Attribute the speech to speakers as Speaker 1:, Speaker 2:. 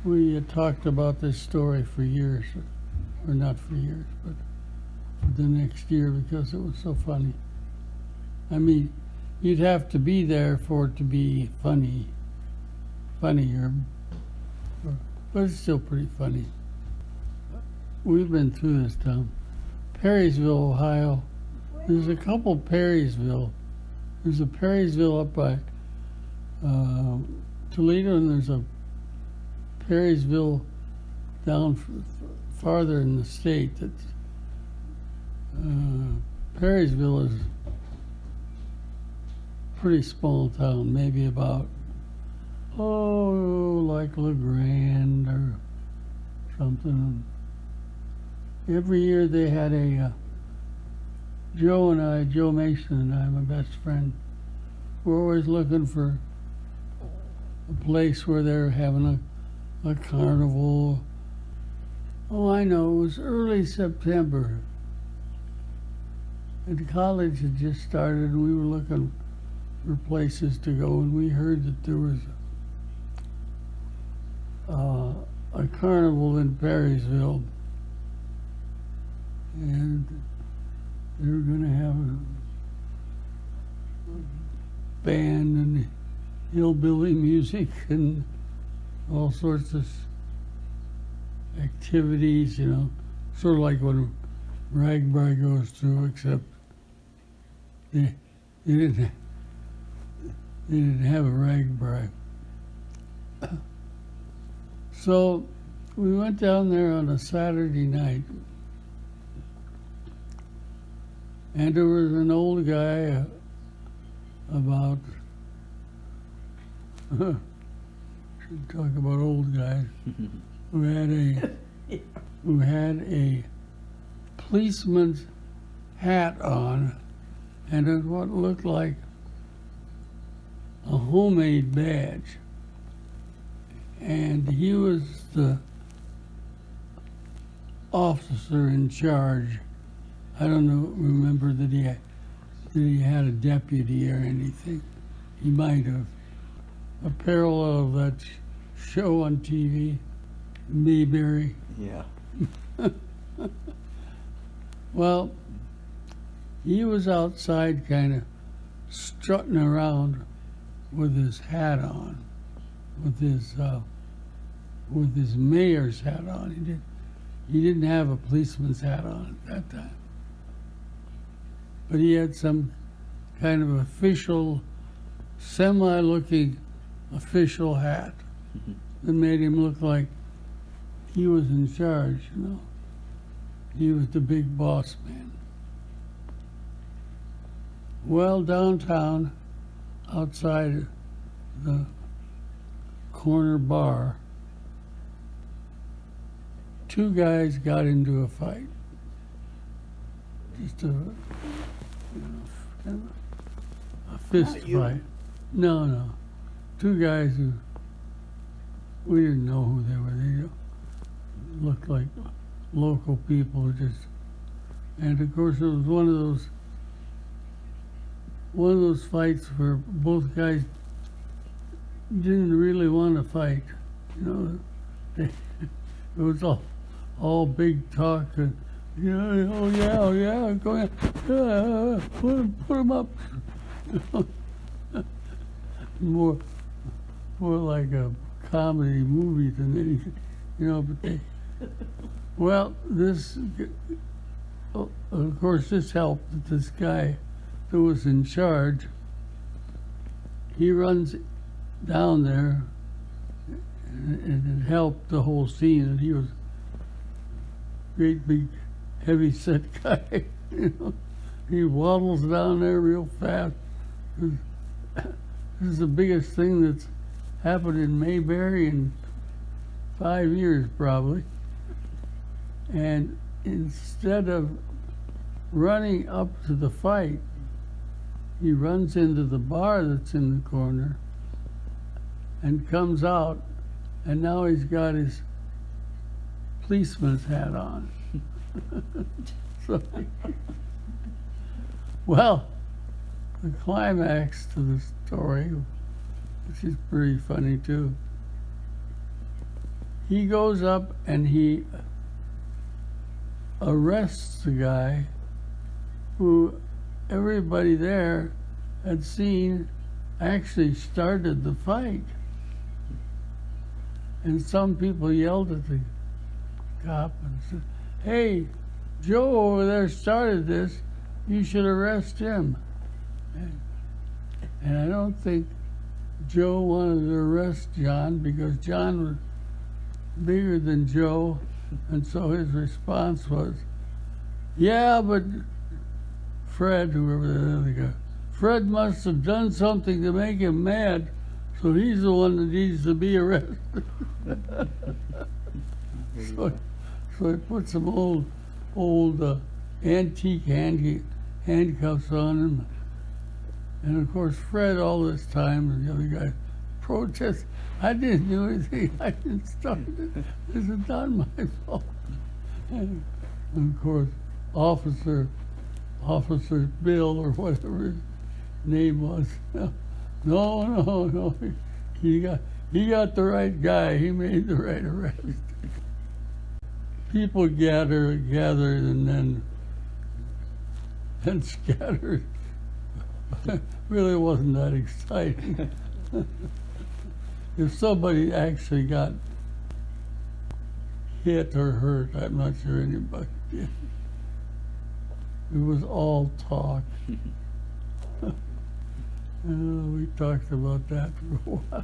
Speaker 1: We talked about this story for years, or not for years, but for the next year because it was so funny. I mean, you'd have to be there for it to be funnier, but it's still pretty funny. We've been through this town. Perrysville, Ohio. There's a couple Perrysville. There's a Perrysville up by Toledo, and there's a Perrysville down farther in the state. That's Perrysville is a pretty small town, maybe about like LeGrand or something. Every year they had a Joe Mason and I, my best friend, were always looking for a place where they're having a carnival. Oh, I know, it was early September. And college had just started, and we were looking for places to go, and we heard that there was a carnival in Perrysville, and they were going to have a band and hillbilly music and all sorts of activities, you know, sort of like what Ragbri goes through, except they didn't have a Ragbri. So we went down there on a Saturday night, and there was an old guy about should talk about old guys who had a policeman's hat on and what looked like a homemade badge. And he was the officer in charge. I don't remember that he had a deputy or anything. He might have. A parallel of that show on TV, Berea.
Speaker 2: Yeah.
Speaker 1: Well, he was outside kind of strutting around with his hat on, with his mayor's hat on. He didn't have a policeman's hat on at that time. But he had some kind of official, semi-looking official hat that made him look like he was in charge, you know. He was the big boss man. Well, downtown, outside the corner bar, two guys got into a fight. Just a fist fight. No. Two guys who, we didn't know who they were. They looked like local people and of course it was one of those fights where both guys didn't really want to fight. You know, it was all big talk and, oh yeah, go ahead, put him up. More like a comedy movie than anything, you know. But well, this, of course, this helped. That this guy that was in charge, he runs down there, and it helped the whole scene. And he was a great big, heavy-set guy. You know, he waddles down there real fast. This is the biggest thing that's happened in Mayberry in 5 years, probably. And instead of running up to the fight, he runs into the bar that's in the corner and comes out, and now he's got his policeman's hat on. So, well, the climax to the story, which is pretty funny too, he goes up and he arrests the guy who everybody there had seen actually started the fight. And some people yelled at the cop and said, "Hey, Joe over there started this. You should arrest him." And I don't think Joe wanted to arrest John because John was bigger than Joe, and so his response was, "Yeah, but Fred," whoever the other guy, "Fred must have done something to make him mad, so he's the one that needs to be arrested." So he put some old antique handcuffs on him. And of course, Fred, all this time, and the other guy protest. "I didn't do anything. I didn't start it. This is not my fault." And of course, Officer Bill, or whatever his name was, no. He got the right guy. He made the right arrest. People gathered and then scattered. Really wasn't that exciting. If somebody actually got hit or hurt, I'm not sure anybody did. It was all talk. We talked about that for a while.